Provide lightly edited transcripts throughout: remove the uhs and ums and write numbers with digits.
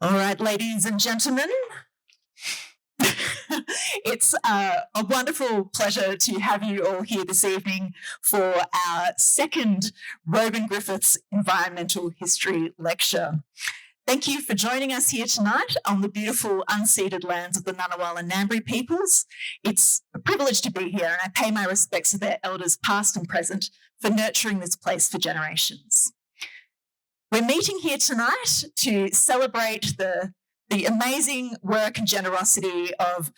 All right, ladies and gentlemen, it's a wonderful pleasure to have you all here this evening for our second Robin-Griffiths Environmental History Lecture. Thank you for joining us here tonight on the beautiful unceded lands of the Ngunnawal and Ngambri peoples. It's a privilege to be here, and I pay my respects to their elders past and present for nurturing this place for generations. We're meeting here tonight to celebrate the amazing work and generosity of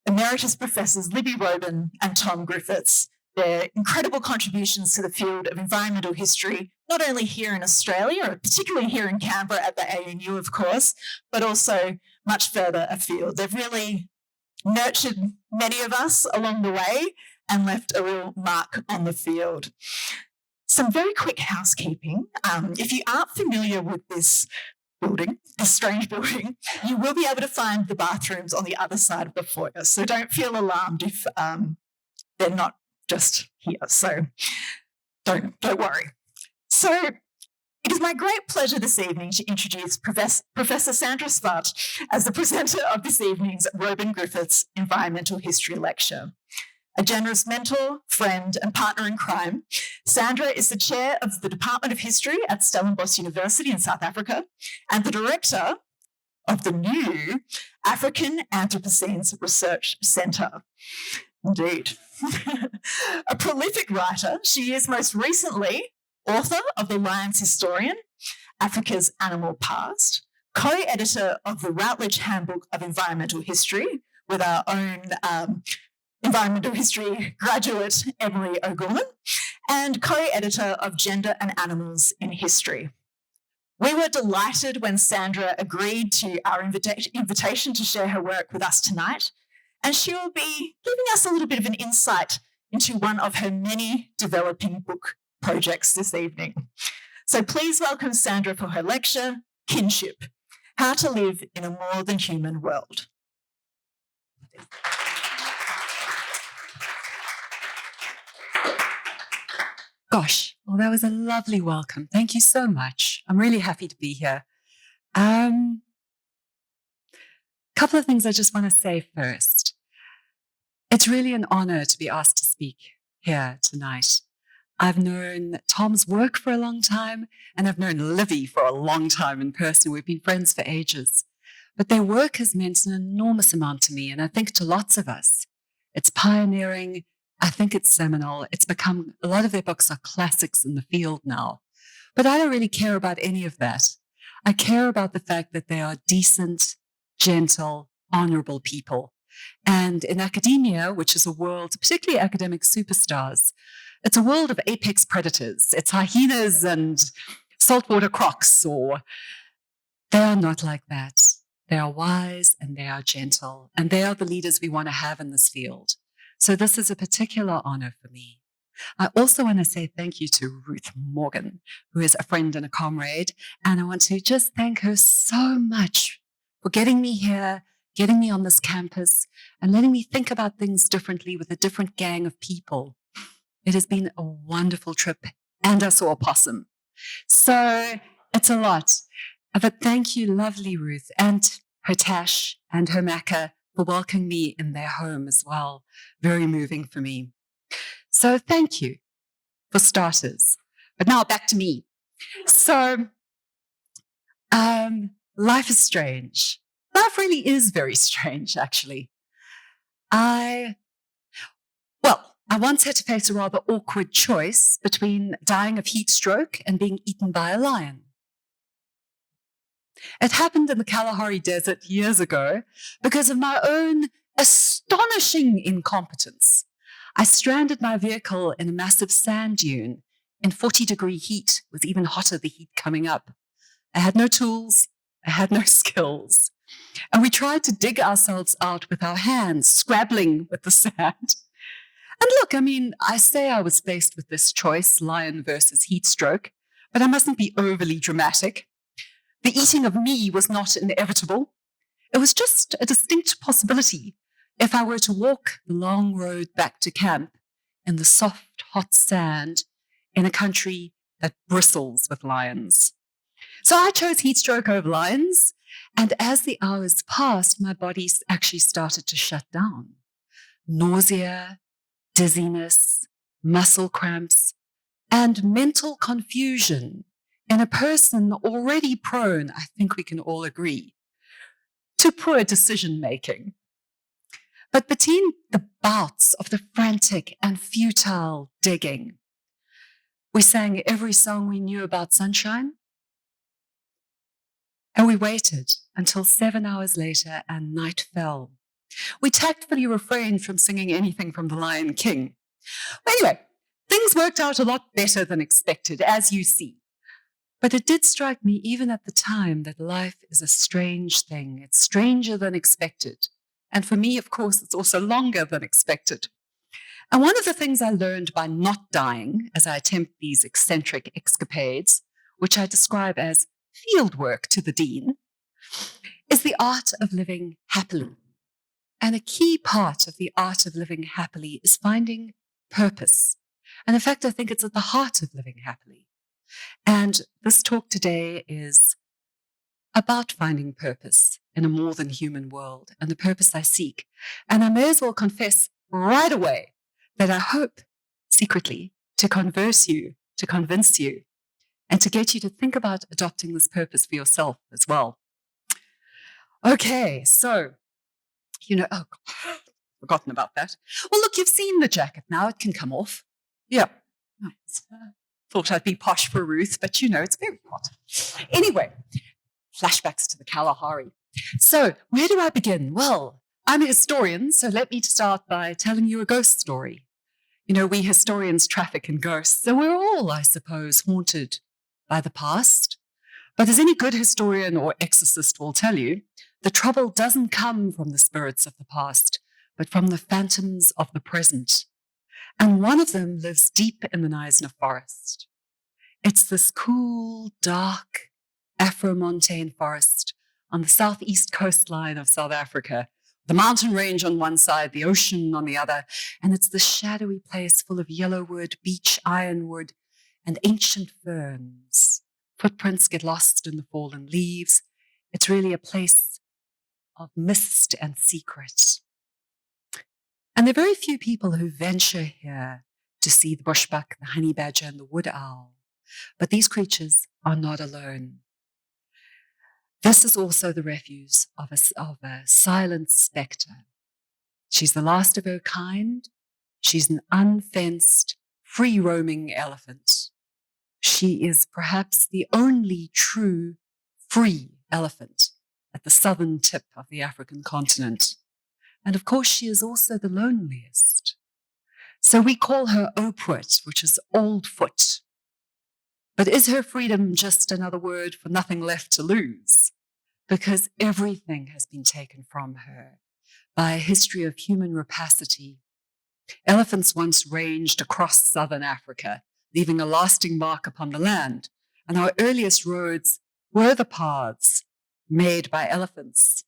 Emeritus Professors Libby Robin and Tom Griffiths, their incredible contributions to the field of environmental history, not only here in Australia, or particularly here in Canberra at the ANU, of course, but also much further afield. They've really nurtured many of us along the way and left a real mark on the field. Some very quick housekeeping. If you aren't familiar with this building, this strange building, you will be able to find the bathrooms on the other side of the foyer. So don't feel alarmed if they're not just here. So don't worry. So it is my great pleasure this evening to introduce Professor Sandra Swart as the presenter of this evening's Robin-Griffiths Environmental History Lecture. A generous mentor, friend, and partner in crime, Sandra is the chair of the Department of History at Stellenbosch University in South Africa and the director of the new African Anthropocenes Research Centre. Indeed. A prolific writer, she is most recently author of The Lion's Historian, Africa's Animal Past, co-editor of the Routledge Handbook of Environmental History with our own environmental history graduate, Emily O'Gorman, and co-editor of Gender and Animals in History. We were delighted when Sandra agreed to our invitation to share her work with us tonight, and she will be giving us a little bit of an insight into one of her many developing book projects this evening. So please welcome Sandra for her lecture, Kinship, How to Live in a More Than Human World. Gosh, well, that was a lovely welcome. Thank you so much. I'm really happy to be here. Couple of things I just want to say first. It's really an honor to be asked to speak here tonight. I've known Tom's work for a long time, and I've known Livy for a long time in person. We've been friends for ages. But their work has meant an enormous amount to me, and I think to lots of us. It's pioneering. I think it's seminal. It's become, a lot of their books are classics in the field now. But I don't really care about any of that. I care about the fact that they are decent, gentle, honorable people. And in academia, which is a world, particularly academic superstars, it's a world of apex predators. It's hyenas and saltwater crocs, or they are not like that. They are wise and they are gentle, and they are the leaders we want to have in this field. So this is a particular honor for me. I also want to say thank you to Ruth Morgan, who is a friend and a comrade. And I want to just thank her so much for getting me here, getting me on this campus, and letting me think about things differently with a different gang of people. It has been a wonderful trip, and I saw a possum. So it's a lot. But thank you, lovely Ruth, and her Tash and her Macca, for welcoming me in their home as well. Very moving for me. So thank you, for starters. But now back to me. So life is strange. Life really is very strange, actually. I once had to face a rather awkward choice between dying of heat stroke and being eaten by a lion. It happened in the Kalahari Desert years ago because of my own astonishing incompetence. I stranded my vehicle in a massive sand dune in 40-degree heat, with even hotter the heat coming up. I had no tools, I had no skills. And we tried to dig ourselves out with our hands, scrabbling with the sand. And look, I say I was faced with this choice, lion versus heat stroke, but I mustn't be overly dramatic. The eating of me was not inevitable. It was just a distinct possibility if I were to walk the long road back to camp in the soft, hot sand in a country that bristles with lions. So I chose heat stroke over lions. And as the hours passed, my body actually started to shut down. Nausea, dizziness, muscle cramps, and mental confusion in a person already prone, I think we can all agree, to poor decision making. But between the bouts of the frantic and futile digging, we sang every song we knew about sunshine, and we waited until 7 hours later and night fell. We tactfully refrained from singing anything from The Lion King. Anyway, things worked out a lot better than expected, as you see. But it did strike me even at the time that life is a strange thing. It's stranger than expected. And for me, of course, it's also longer than expected. And one of the things I learned by not dying as I attempt these eccentric escapades, which I describe as fieldwork to the dean, is the art of living happily. And a key part of the art of living happily is finding purpose. And in fact, I think it's at the heart of living happily. And this talk today is about finding purpose in a more than human world and the purpose I seek. And I may as well confess right away that I hope secretly to convince you, and to get you to think about adopting this purpose for yourself as well. Okay, so, forgotten about that. Well, look, you've seen the jacket now. It can come off. Yeah. Thought I'd be posh for Ruth, but it's very hot. Anyway, flashbacks to the Kalahari. So where do I begin? Well, I'm a historian, so let me start by telling you a ghost story. We historians traffic in ghosts, so we're all, I suppose, haunted by the past. But as any good historian or exorcist will tell you, the trouble doesn't come from the spirits of the past, but from the phantoms of the present. And one of them lives deep in the Knysna forest. It's this cool, dark, Afro-montane forest on the southeast coastline of South Africa, the mountain range on one side, the ocean on the other, and it's this shadowy place full of yellowwood, beech ironwood, and ancient ferns. Footprints get lost in the fallen leaves. It's really a place of mist and secret. And there are very few people who venture here to see the bushbuck, the honey badger, and the wood owl. But these creatures are not alone. This is also the refuse of a silent spectre. She's the last of her kind. She's an unfenced, free-roaming elephant. She is perhaps the only true free elephant at the southern tip of the African continent. And of course, she is also the loneliest. So we call her Opwit, which is old foot. But is her freedom just another word for nothing left to lose? Because everything has been taken from her by a history of human rapacity. Elephants once ranged across southern Africa, leaving a lasting mark upon the land. And our earliest roads were the paths made by elephants.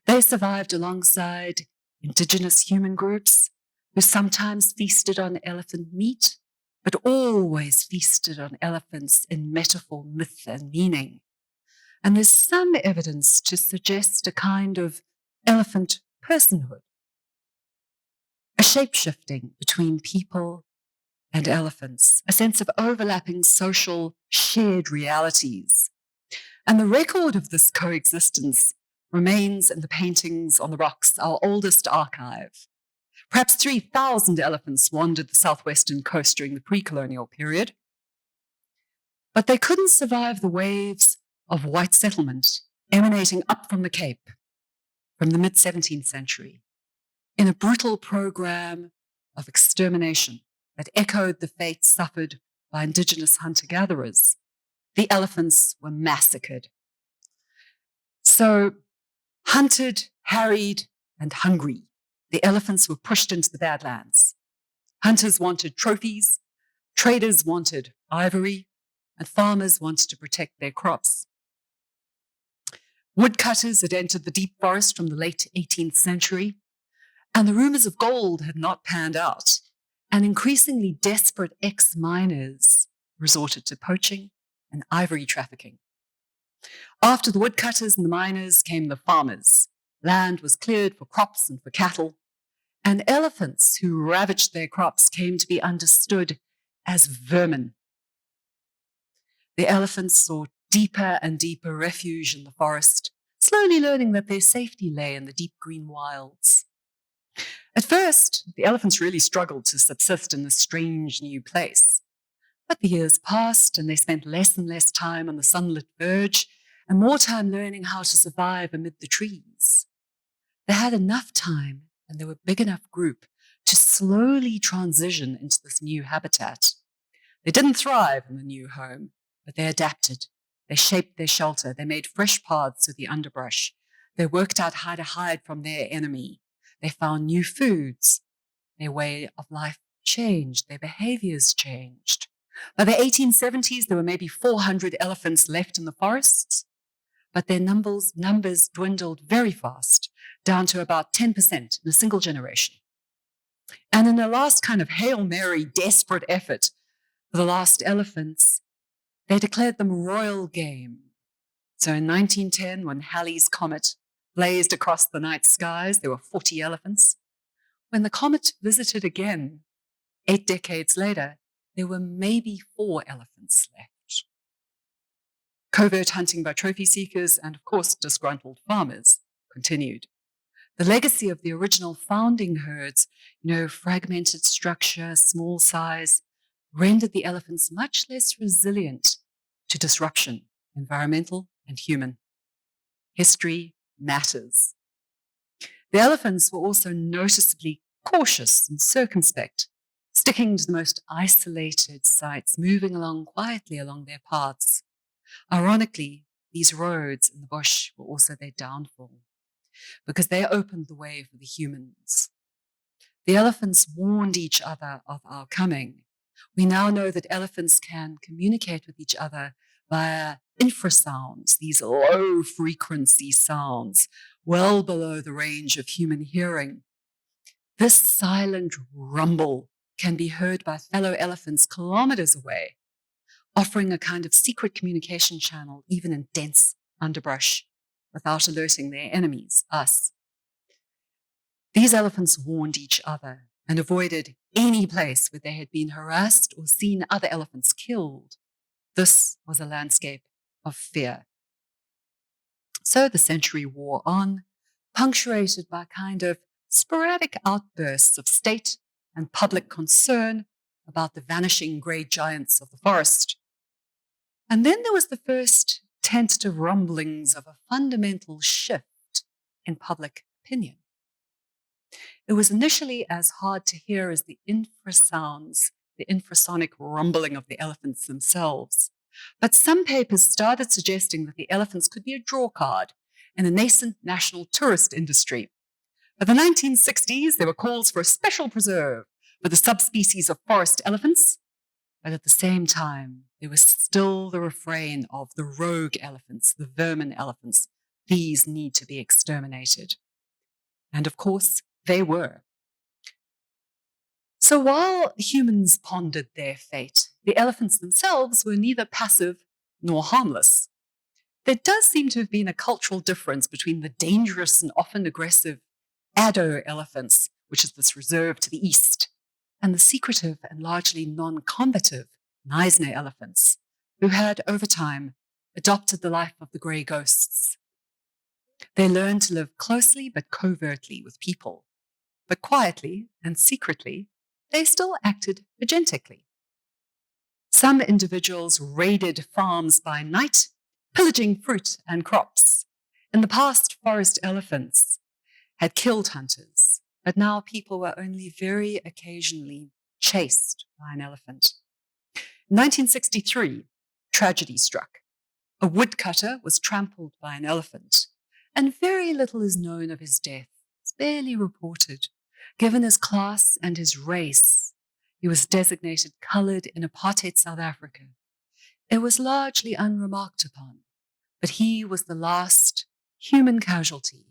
They survived alongside indigenous human groups who sometimes feasted on elephant meat, but always feasted on elephants in metaphor, myth, and meaning. And there's some evidence to suggest a kind of elephant personhood, a shape-shifting between people and elephants, a sense of overlapping social shared realities. And the record of this coexistence remains in the paintings on the rocks, our oldest archive. Perhaps 3,000 elephants wandered the southwestern coast during the pre-colonial period, but they couldn't survive the waves of white settlement emanating up from the Cape from the mid-17th century in a brutal program of extermination that echoed the fate suffered by indigenous hunter-gatherers. The elephants were massacred. So, hunted, harried, and hungry, the elephants were pushed into the Badlands. Hunters wanted trophies, traders wanted ivory, and farmers wanted to protect their crops. Woodcutters had entered the deep forest from the late 18th century, and the rumors of gold had not panned out, and increasingly desperate ex-miners resorted to poaching and ivory trafficking After the woodcutters and the miners came the farmers. Land was cleared for crops and for cattle, and elephants who ravaged their crops came to be understood as vermin. The elephants sought deeper and deeper refuge in the forest, slowly learning that their safety lay in the deep green wilds. At first, the elephants really struggled to subsist in this strange new place. But the years passed, and they spent less and less time on the sunlit verge and more time learning how to survive amid the trees. They had enough time, and they were a big enough group to slowly transition into this new habitat. They didn't thrive in the new home, but they adapted. They shaped their shelter. They made fresh paths through the underbrush. They worked out how to hide from their enemy. They found new foods. Their way of life changed. Their behaviors changed. By the 1870s, there were maybe 400 elephants left in the forests, but their numbers dwindled very fast, down to about 10% in a single generation. And in a last kind of Hail Mary desperate effort for the last elephants, they declared them royal game. So in 1910, when Halley's Comet blazed across the night skies, there were 40 elephants. When the comet visited again, 8 decades later, there were maybe 4 elephants left. Covert hunting by trophy seekers and, of course, disgruntled farmers continued. The legacy of the original founding herds, fragmented structure, small size, rendered the elephants much less resilient to disruption, environmental and human. History matters. The elephants were also noticeably cautious and circumspect, sticking to the most isolated sites, moving along quietly along their paths. Ironically, these roads in the bush were also their downfall, because they opened the way for the humans. The elephants warned each other of our coming. We now know that elephants can communicate with each other via infrasounds, these low-frequency sounds, well below the range of human hearing. This silent rumble can be heard by fellow elephants kilometers away, offering a kind of secret communication channel even in dense underbrush, without alerting their enemies, us. These elephants warned each other and avoided any place where they had been harassed or seen other elephants killed. This was a landscape of fear. So the century wore on, punctuated by kind of sporadic outbursts of state and public concern about the vanishing grey giants of the forest. And then there was the first tentative rumblings of a fundamental shift in public opinion. It was initially as hard to hear as the infrasounds, the infrasonic rumbling of the elephants themselves. But some papers started suggesting that the elephants could be a draw card in a nascent national tourist industry. By the 1960s, there were calls for a special preserve for the subspecies of forest elephants. But at the same time, there was still the refrain of the rogue elephants, the vermin elephants. These need to be exterminated. And of course, they were. So while humans pondered their fate, the elephants themselves were neither passive nor harmless. There does seem to have been a cultural difference between the dangerous and often aggressive adder elephants, which is this reserve to the east, and the secretive and largely non-combative Meisner elephants, who had, over time, adopted the life of the grey ghosts. They learned to live closely but covertly with people, but quietly and secretly, they still acted agentically. Some individuals raided farms by night, pillaging fruit and crops. In the past, forest elephants had killed hunters, but now people were only very occasionally chased by an elephant. In 1963, tragedy struck. A woodcutter was trampled by an elephant, and very little is known of his death. It's barely reported. Given his class and his race, he was designated coloured in apartheid South Africa. It was largely unremarked upon, but he was the last human casualty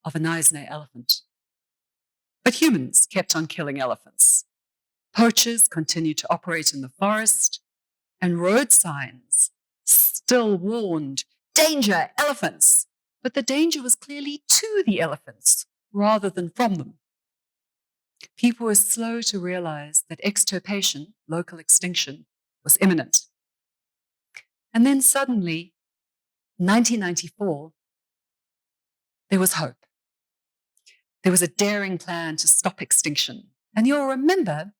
of an Eisner elephant. But humans kept on killing elephants. Poachers continued to operate in the forest, and road signs still warned, Danger, elephants! But the danger was clearly to the elephants rather than from them. People were slow to realize that extirpation, local extinction, was imminent. And then suddenly, 1994, there was hope. There was a daring plan to stop extinction. And you'll remember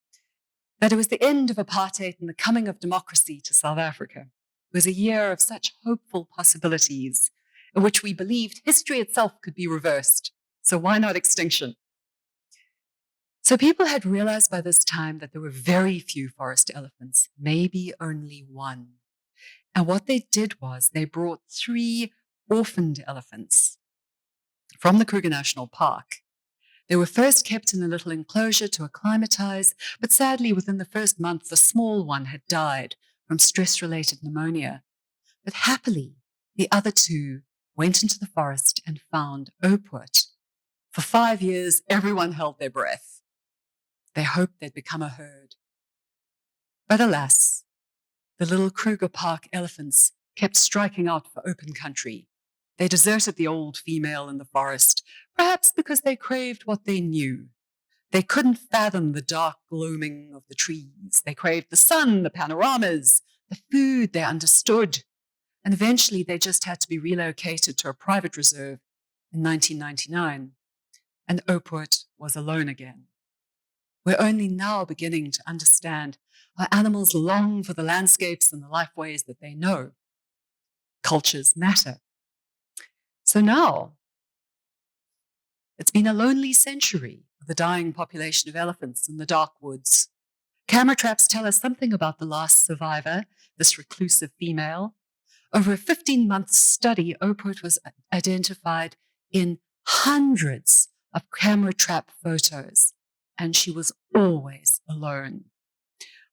that it was the end of apartheid and the coming of democracy to South Africa. It was a year of such hopeful possibilities in which we believed history itself could be reversed. So why not extinction? So people had realized by this time that there were very few forest elephants, maybe only one. And what they did was they brought 3 orphaned elephants from the Kruger National Park. They were first kept in a little enclosure to acclimatize, but sadly within the first month, the small one had died from stress-related pneumonia. But happily, the other 2 went into the forest and found Oakwood. For 5 years, everyone held their breath. They hoped they'd become a herd. But alas, the little Kruger Park elephants kept striking out for open country. They deserted the old female in the forest, perhaps because they craved what they knew. They couldn't fathom the dark gloaming of the trees. They craved the sun, the panoramas, the food they understood. And eventually they just had to be relocated to a private reserve in 1999. And Oakwood was alone again. We're only now beginning to understand how animals long for the landscapes and the lifeways that they know. Cultures matter. So now, it's been a lonely century of the dying population of elephants in the dark woods. Camera traps tell us something about the last survivor, this reclusive female. Over a 15-month study, Oakwood was identified in hundreds of camera trap photos, and she was always alone.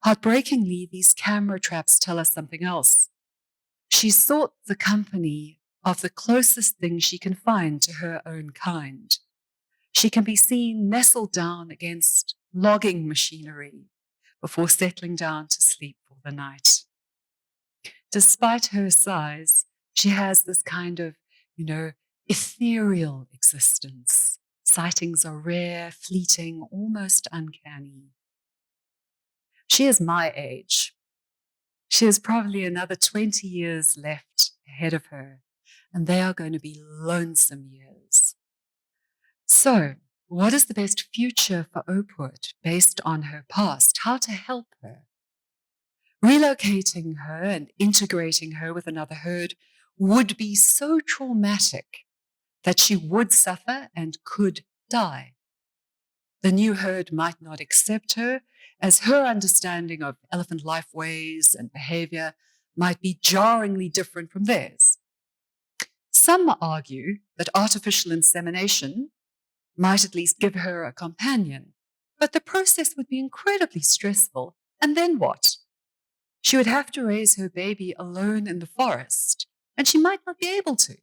Heartbreakingly, these camera traps tell us something else. She sought the company of the closest thing she can find to her own kind. She can be seen nestled down against logging machinery before settling down to sleep for the night. Despite her size, she has this kind of, ethereal existence. Sightings are rare, fleeting, almost uncanny. She is my age. She has probably another 20 years left ahead of her, and they are going to be lonesome years. So, what is the best future for Oakwood based on her past? How to help her? Relocating her and integrating her with another herd would be so traumatic that she would suffer and could die. The new herd might not accept her, as her understanding of elephant lifeways and behavior might be jarringly different from theirs. Some argue that artificial insemination might at least give her a companion, but the process would be incredibly stressful. And then what? She would have to raise her baby alone in the forest, and she might not be able to,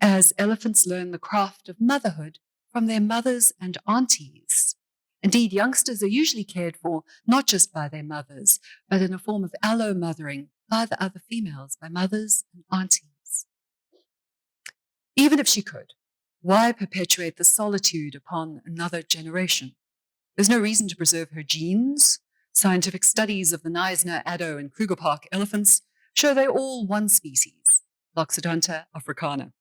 as elephants learn the craft of motherhood from their mothers and aunties. Indeed, youngsters are usually cared for not just by their mothers, but in a form of allo-mothering by the other females, by mothers and aunties. Even if she could, why perpetuate the solitude upon another generation? There's no reason to preserve her genes. Scientific studies of the Knysna, Addo, and Kruger Park elephants show they're all one species, Loxodonta africana.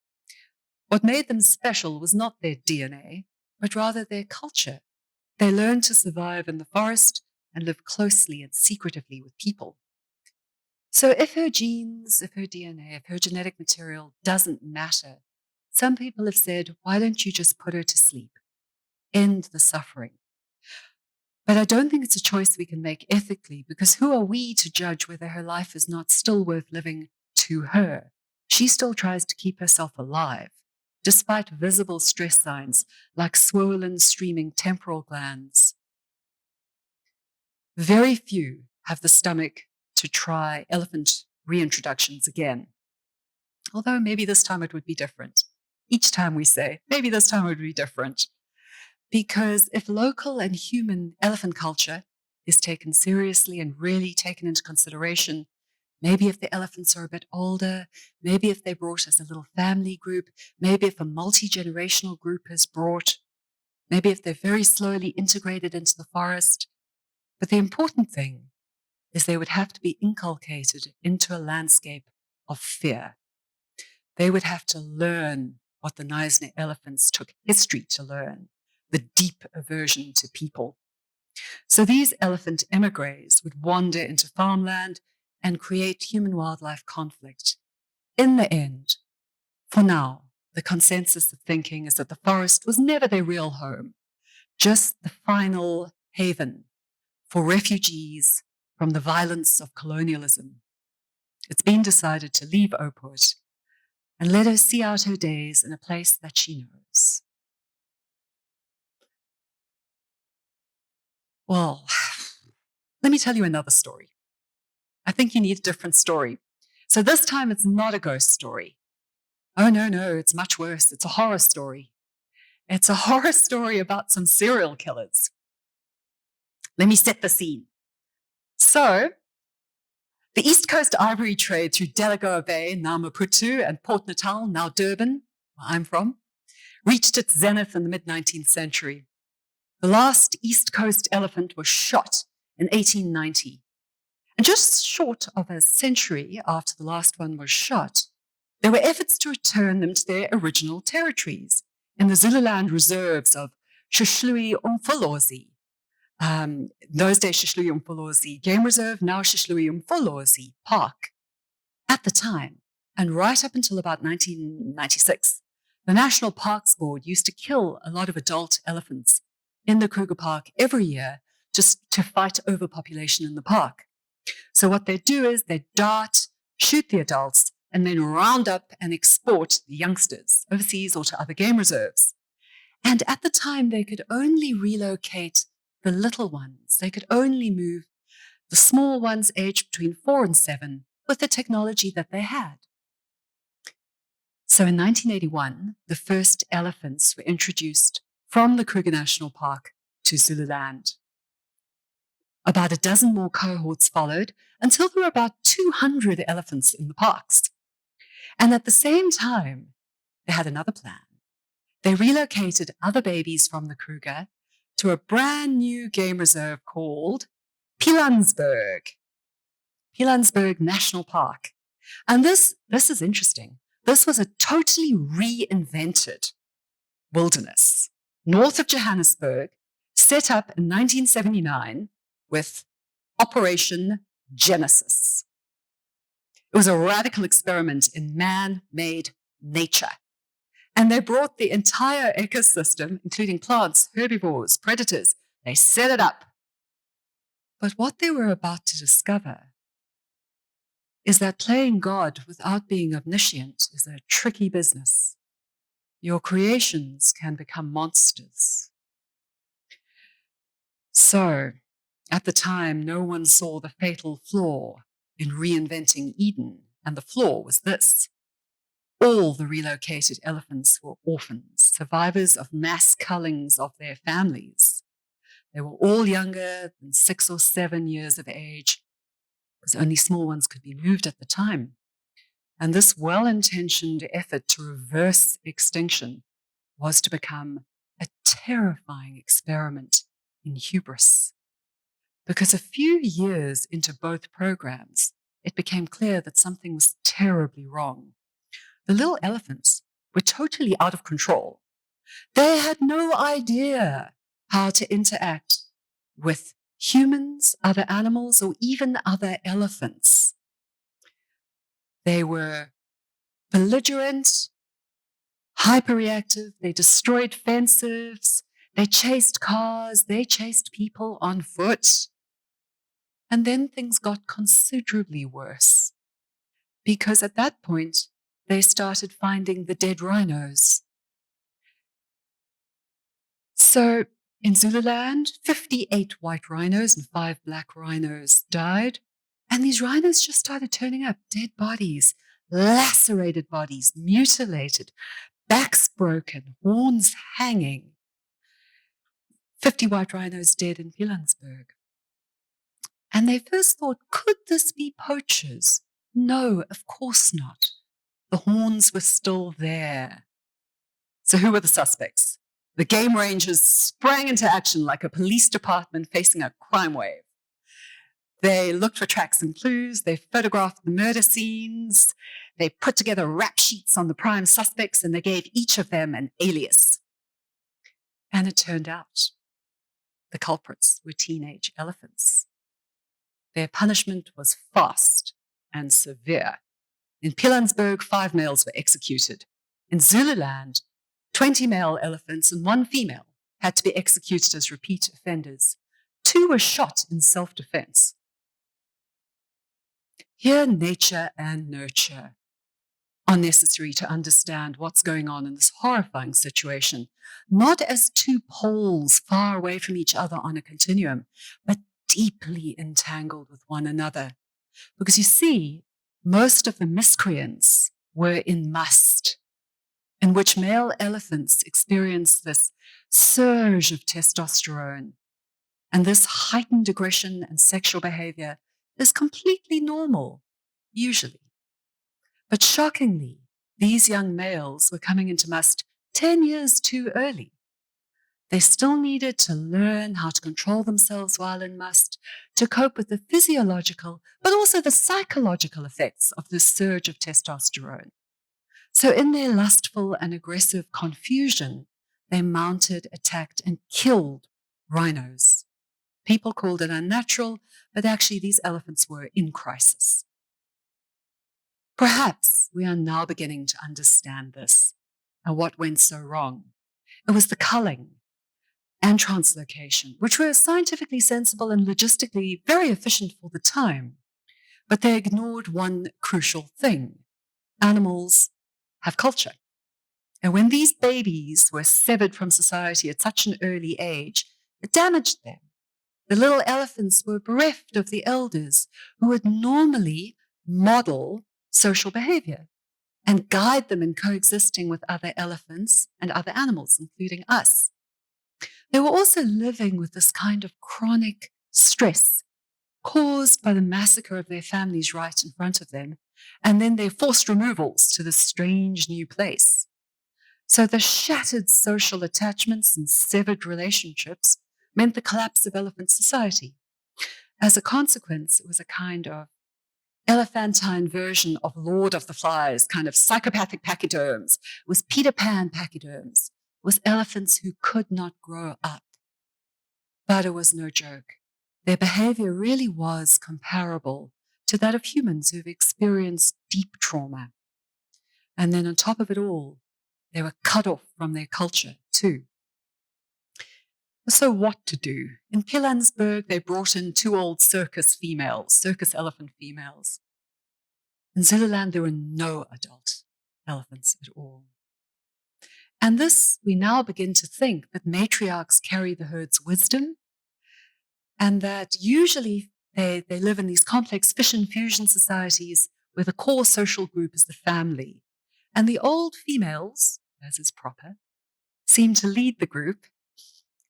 What made them special was not their DNA, but rather their culture. They learned to survive in the forest and live closely and secretively with people. So if her genes, if her DNA, if her genetic material doesn't matter, some people have said, why don't you just put her to sleep? End the suffering. But I don't think it's a choice we can make ethically, because who are we to judge whether her life is not still worth living to her? She still tries to keep herself alive, despite visible stress signs like swollen, streaming temporal glands. Very few have the stomach to try elephant reintroductions again. Although maybe this time it would be different. Each time we say, maybe this time it would be different. Because if local and human elephant culture is taken seriously and really taken into consideration, Maybe if the elephants are a bit older, maybe if they brought as a little family group, maybe if a multi-generational group is brought, maybe if they're very slowly integrated into the forest. But the important thing is they would have to be inculcated into a landscape of fear. They would have to learn what the Neisner elephants took history to learn, the deep aversion to people. So these elephant emigres would wander into farmland and create human-wildlife conflict. In the end, for now, the consensus of thinking is that the forest was never their real home, just the final haven for refugees from the violence of colonialism. It's been decided to leave Oput and let her see out her days in a place that she knows. Well, let me tell you another story. I think you need a different story. So this time it's not a ghost story. Oh, no, it's much worse. It's a horror story. It's a horror story about some serial killers. Let me set the scene. So, the East Coast ivory trade through Delagoa Bay, now Maputo, and Port Natal, now Durban, where I'm from, reached its zenith in the mid-19th century. The last East Coast elephant was shot in 1890. And just short of a century after the last one was shot, there were efforts to return them to their original territories in the Zululand reserves of Shishluyi-Umfolozi. Those days, Shishluyi-Umfolozi Game Reserve, now Shishluyi-Umfolozi Park. At the time, and right up until about 1996, the National Parks Board used to kill a lot of adult elephants in the Kruger Park every year just to fight overpopulation in the park. So what they do is they dart, shoot the adults, and then round up and export the youngsters overseas or to other game reserves. And at the time, they could only relocate the little ones. They could only move the small ones aged between 4 and 7 with the technology that they had. So in 1981, the first elephants were introduced from the Kruger National Park to Zululand. About a dozen more cohorts followed until there were about 200 elephants in the parks. And at the same time, they had another plan. They relocated other babies from the Kruger to a brand new game reserve called Pilanesberg National Park. And this is interesting. This was a totally reinvented wilderness north of Johannesburg, set up in 1979 with Operation Genesis. It was a radical experiment in man-made nature. And they brought the entire ecosystem, including plants, herbivores, predators, they set it up. But what they were about to discover is that playing God without being omniscient is a tricky business. Your creations can become monsters. So, at the time, no one saw the fatal flaw in reinventing Eden, and the flaw was this. All the relocated elephants were orphans, survivors of mass cullings of their families. They were all younger than 6 or 7 years of age, because only small ones could be moved at the time. And this well-intentioned effort to reverse extinction was to become a terrifying experiment in hubris. Because a few years into both programs, it became clear that something was terribly wrong. The little elephants were totally out of control. They had no idea how to interact with humans, other animals, or even other elephants. They were belligerent, hyperreactive, they destroyed fences, they chased cars, they chased people on foot. And then things got considerably worse, because at that point, they started finding the dead rhinos. So in Zululand, 58 white rhinos and 5 black rhinos died. And these rhinos just started turning up, dead bodies, lacerated bodies, mutilated, backs broken, horns hanging. 50 white rhinos dead in Pilanesberg. And they first thought, could this be poachers No, of course not. The horns were still there. So who were the suspects? The game rangers sprang into action like a police department facing a crime wave. They looked for tracks and clues. They photographed the murder scenes. They put together rap sheets on the prime suspects, and they gave each of them an alias. And it turned out the culprits were teenage elephants. Their punishment was fast and severe. In Pilanesberg, 5 males were executed. In Zululand, 20 male elephants and 1 female had to be executed as repeat offenders. 2 were shot in self-defense. Here, nature and nurture are necessary to understand what's going on in this horrifying situation, not as 2 poles far away from each other on a continuum, but deeply entangled with one another. Because you see, most of the miscreants were in must, in which male elephants experience this surge of testosterone. And this heightened aggression and sexual behavior is completely normal, usually. But shockingly, these young males were coming into must 10 years too early. They still needed to learn how to control themselves while in must, to cope with the physiological, but also the psychological effects of this surge of testosterone. So in their lustful and aggressive confusion, they mounted, attacked, and killed rhinos. People called it unnatural, but actually these elephants were in crisis. Perhaps we are now beginning to understand this and what went so wrong. It was the culling and translocation, which were scientifically sensible and logistically very efficient for the time. But they ignored one crucial thing. Animals have culture. And when these babies were severed from society at such an early age, it damaged them. The little elephants were bereft of the elders who would normally model social behavior and guide them in coexisting with other elephants and other animals, including us. They were also living with this kind of chronic stress caused by the massacre of their families right in front of them, and then their forced removals to this strange new place. So the shattered social attachments and severed relationships meant the collapse of elephant society. As a consequence, it was a kind of elephantine version of Lord of the Flies, kind of psychopathic pachyderms. It was Peter Pan pachyderms. It was elephants who could not grow up. But it was no joke. Their behavior really was comparable to that of humans who've experienced deep trauma. And then on top of it all, they were cut off from their culture too. So what to do? In Pilanesberg, they brought in 2 old circus elephant females. In Zululand, there were no adult elephants at all. And this, we now begin to think that matriarchs carry the herd's wisdom, and that usually they live in these complex fission fusion societies where the core social group is the family. And the old females, as is proper, seem to lead the group,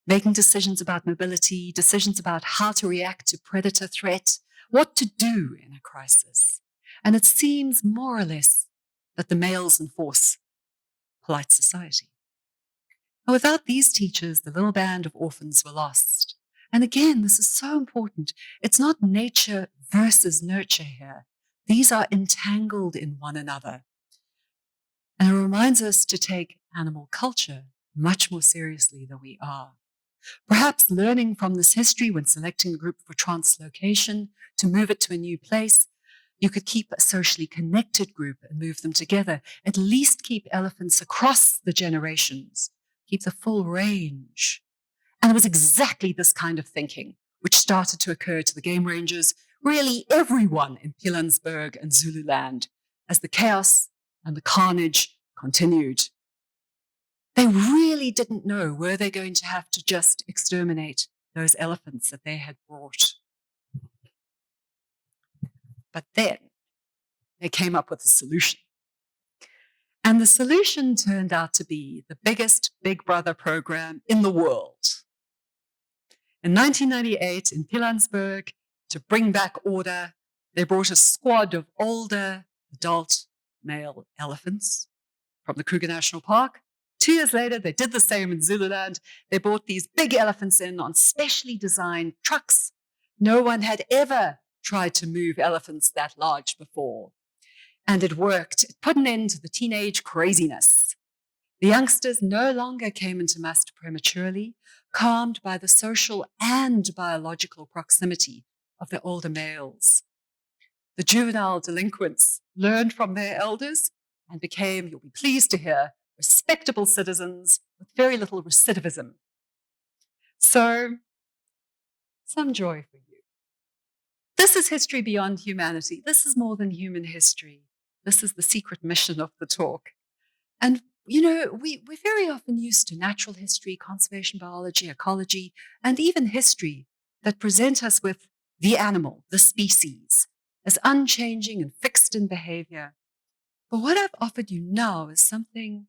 making decisions about mobility, decisions about how to react to predator threat, what to do in a crisis. And it seems more or less that the males enforce polite society. And without these teachers, the little band of orphans were lost. And again, this is so important. It's not nature versus nurture here. These are entangled in one another. And it reminds us to take animal culture much more seriously than we are. Perhaps learning from this history when selecting a group for translocation to move it to a new place, you could keep a socially connected group and move them together, at least keep elephants across the generations, keep the full range. And it was exactly this kind of thinking which started to occur to the game rangers, really everyone in Pilanesberg and Zululand, as the chaos and the carnage continued. They really didn't know, were they going to have to just exterminate those elephants that they had brought? But then they came up with a solution. And the solution turned out to be the biggest Big Brother program in the world. In 1998, in Pilanesberg, to bring back order, They brought a squad of older adult male elephants from the Kruger National Park. 2 years later, they did the same in Zululand. They brought these big elephants in on specially designed trucks. No one had ever tried to move elephants that large before. And it worked. It put an end to the teenage craziness. The youngsters no longer came into must prematurely, calmed by the social and biological proximity of their older males. The juvenile delinquents learned from their elders and became, you'll be pleased to hear, respectable citizens with very little recidivism. So, some joy for you. This is history beyond humanity. This is more than human history. This is the secret mission of the talk. And, we're very often used to natural history, conservation biology, ecology, and even history that present us with the animal, the species, as unchanging and fixed in behavior. But what I've offered you now is something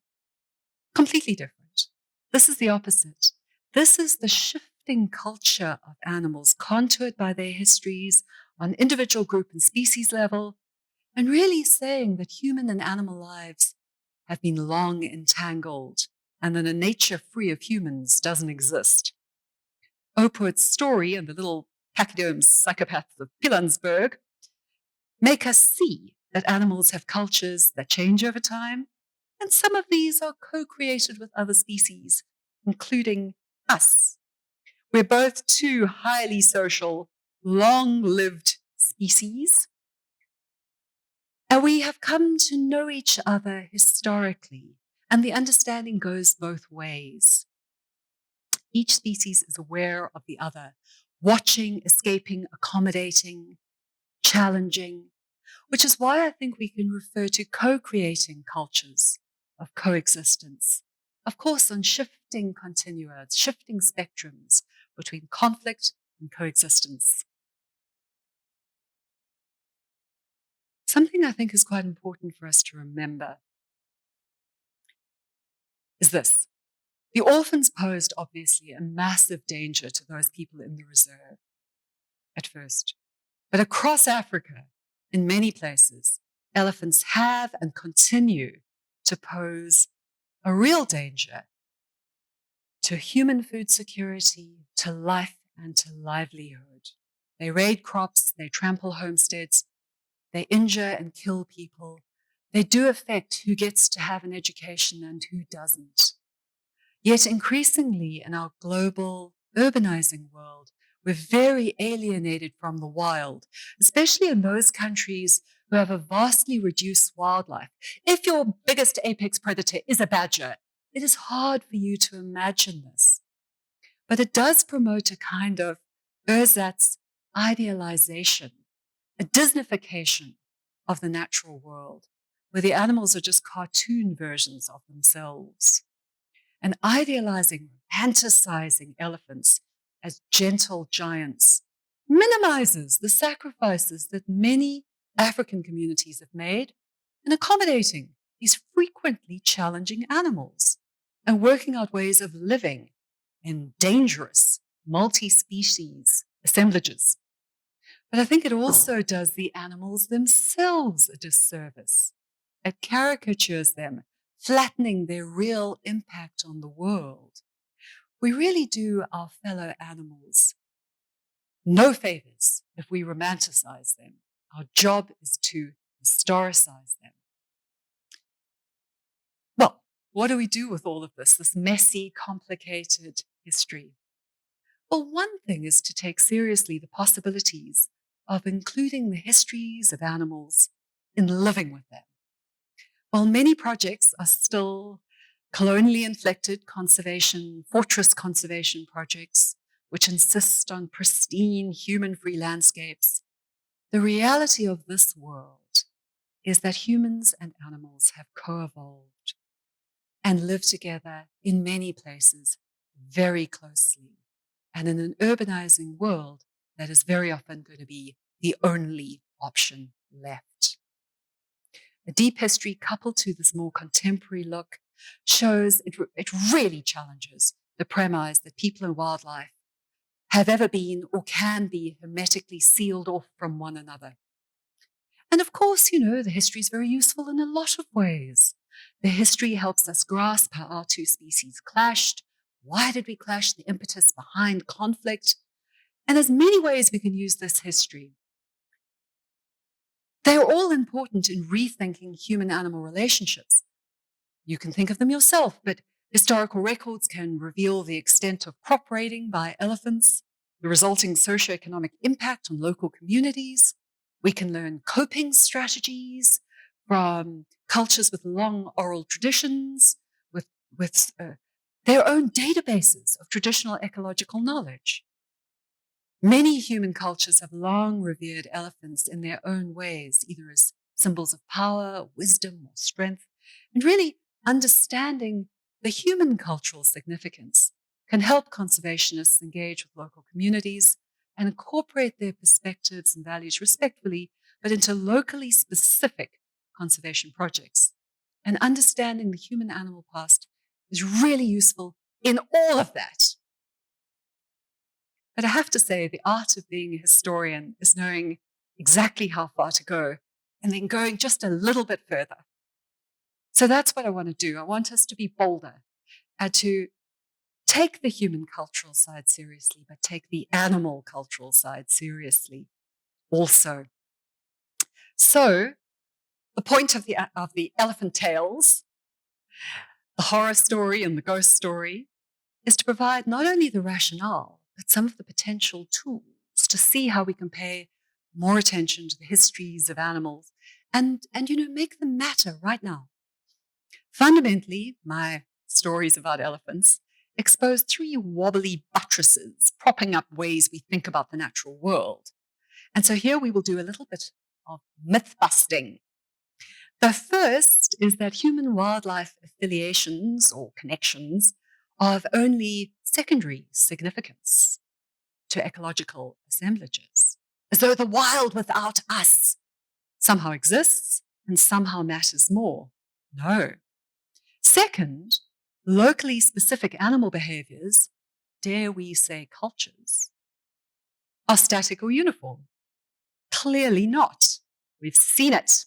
completely different. This is the opposite. This is the shifting culture of animals, contoured by their histories on individual group and species level, and really saying that human and animal lives have been long entangled and that a nature free of humans doesn't exist. Opoort's story and the little pachyderm psychopaths of Pilansberg make us see that animals have cultures that change over time, and some of these are co-created with other species, including us. We're both 2 highly social, long-lived species, and we have come to know each other historically, and the understanding goes both ways. Each species is aware of the other, watching, escaping, accommodating, challenging, which is why I think we can refer to co-creating cultures of coexistence, of course, on shifting continua, shifting spectrums between conflict and coexistence. Something I think is quite important for us to remember is this. The orphans posed, obviously, a massive danger to those people in the reserve at first. But across Africa, in many places, elephants have and continue to pose a real danger to human food security, to life, and to livelihood. They raid crops, they trample homesteads, they injure and kill people. They do affect who gets to have an education and who doesn't. Yet increasingly in our global urbanizing world, we're very alienated from the wild, especially in those countries who have a vastly reduced wildlife. If your biggest apex predator is a badger, it is hard for you to imagine this. But it does promote a kind of ersatz idealization, a Disneyfication of the natural world, where the animals are just cartoon versions of themselves. And idealizing, fantasizing elephants as gentle giants minimizes the sacrifices that many African communities have made in accommodating these frequently challenging animals and working out ways of living in dangerous multi-species assemblages. But I think it also does the animals themselves a disservice. It caricatures them, flattening their real impact on the world. We really do our fellow animals no favors if we romanticize them. Our job is to historicize them. Well, what do we do with all of this messy, complicated history? Well, one thing is to take seriously the possibilities of including the histories of animals in living with them. While many projects are still colonially inflected conservation, fortress conservation projects, which insist on pristine human-free landscapes, the reality of this world is that humans and animals have co-evolved and live together in many places very closely, and in an urbanizing world that is very often going to be the only option left. A deep history coupled to this more contemporary look shows it really challenges the premise that people and wildlife have ever been or can be hermetically sealed off from one another. And of course, the history is very useful in a lot of ways. The history helps us grasp how our two species clashed. Why did we clash? The impetus behind conflict. And there's many ways we can use this history. They're all important in rethinking human-animal relationships. You can think of them yourself, but historical records can reveal the extent of crop raiding by elephants, the resulting socioeconomic impact on local communities. We can learn coping strategies from cultures with long oral traditions, with their own databases of traditional ecological knowledge. Many human cultures have long revered elephants in their own ways, either as symbols of power, wisdom, or strength. And really, understanding the human cultural significance can help conservationists engage with local communities and incorporate their perspectives and values respectfully, but into locally specific conservation projects. And understanding the human-animal past is really useful in all of that. But I have to say, the art of being a historian is knowing exactly how far to go and then going just a little bit further. So that's what I want to do. I want us to be bolder and to take the human cultural side seriously, but take the animal cultural side seriously also. So the point of the elephant tales, the horror story and the ghost story, is to provide not only the rationale, but some of the potential tools to see how we can pay more attention to the histories of animals and make them matter right now. Fundamentally, my stories about elephants expose three wobbly buttresses propping up ways we think about the natural world. And so here we will do a little bit of myth busting. The first is that human-wildlife affiliations or connections are of only secondary significance to ecological assemblages, as though the wild without us somehow exists and somehow matters more. No. Second, locally specific animal behaviors, dare we say cultures, are static or uniform. Clearly not. We've seen it.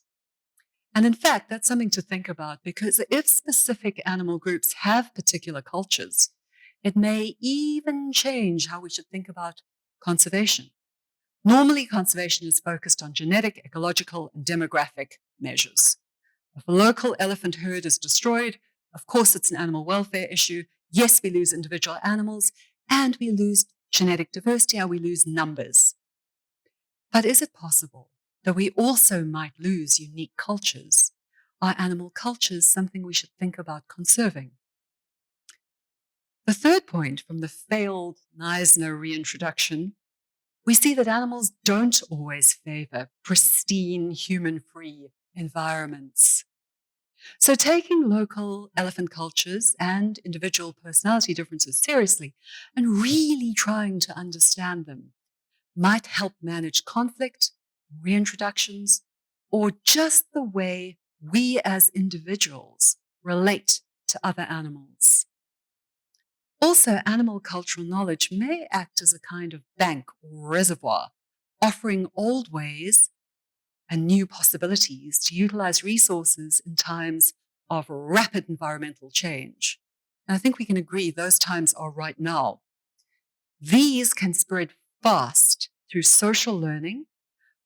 And in fact, that's something to think about, because if specific animal groups have particular cultures, it may even change how we should think about conservation. Normally, conservation is focused on genetic, ecological, and demographic measures. If a local elephant herd is destroyed, of course it's an animal welfare issue. Yes, we lose individual animals, and we lose genetic diversity, and we lose numbers. But is it possible that we also might lose unique cultures? Are animal cultures something we should think about conserving? The third point from the failed Neisner reintroduction, we see that animals don't always favor pristine, human-free environments. So taking local elephant cultures and individual personality differences seriously and really trying to understand them might help manage conflict, reintroductions, or just the way we as individuals relate to other animals. Also, animal cultural knowledge may act as a kind of bank or reservoir, offering old ways and new possibilities to utilize resources in times of rapid environmental change. And I think we can agree those times are right now. These can spread fast through social learning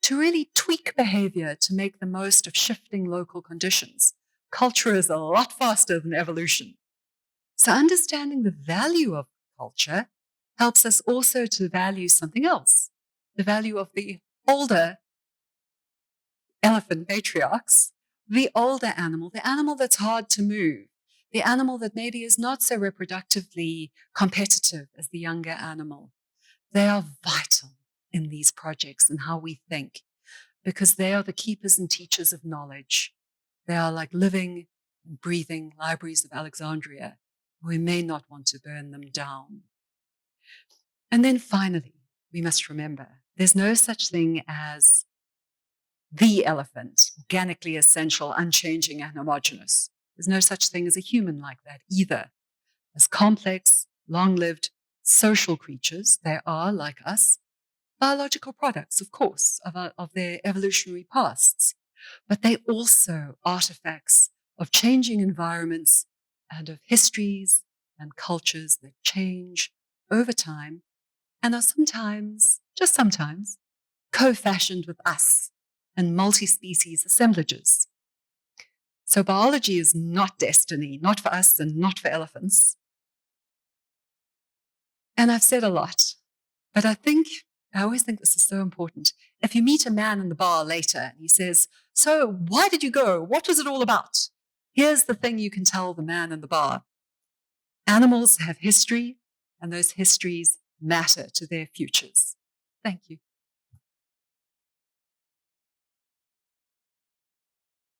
to really tweak behavior to make the most of shifting local conditions. Culture is a lot faster than evolution. So understanding the value of culture helps us also to value something else, the value of the older elephant matriarchs, the older animal, the animal that's hard to move, the animal that maybe is not so reproductively competitive as the younger animal. They are vital in these projects and how we think, because they are the keepers and teachers of knowledge. They are like living and breathing libraries of Alexandria. We may not want to burn them down. And then finally, we must remember there's no such thing as the elephant, organically essential, unchanging, and homogeneous. There's no such thing as a human like that either. As complex, long-lived, social creatures, they are, like us, biological products, of course, of their evolutionary pasts, but they also artifacts of changing environments and of histories and cultures that change over time and are sometimes, just sometimes, co-fashioned with us and multi-species assemblages. So biology is not destiny, not for us and not for elephants. And I've said a lot, but I always think this is so important. If you meet a man in the bar later and he says, "So why did you go? What was it all about?" Here's the thing you can tell the man in the bar. Animals have history, and those histories matter to their futures. Thank you.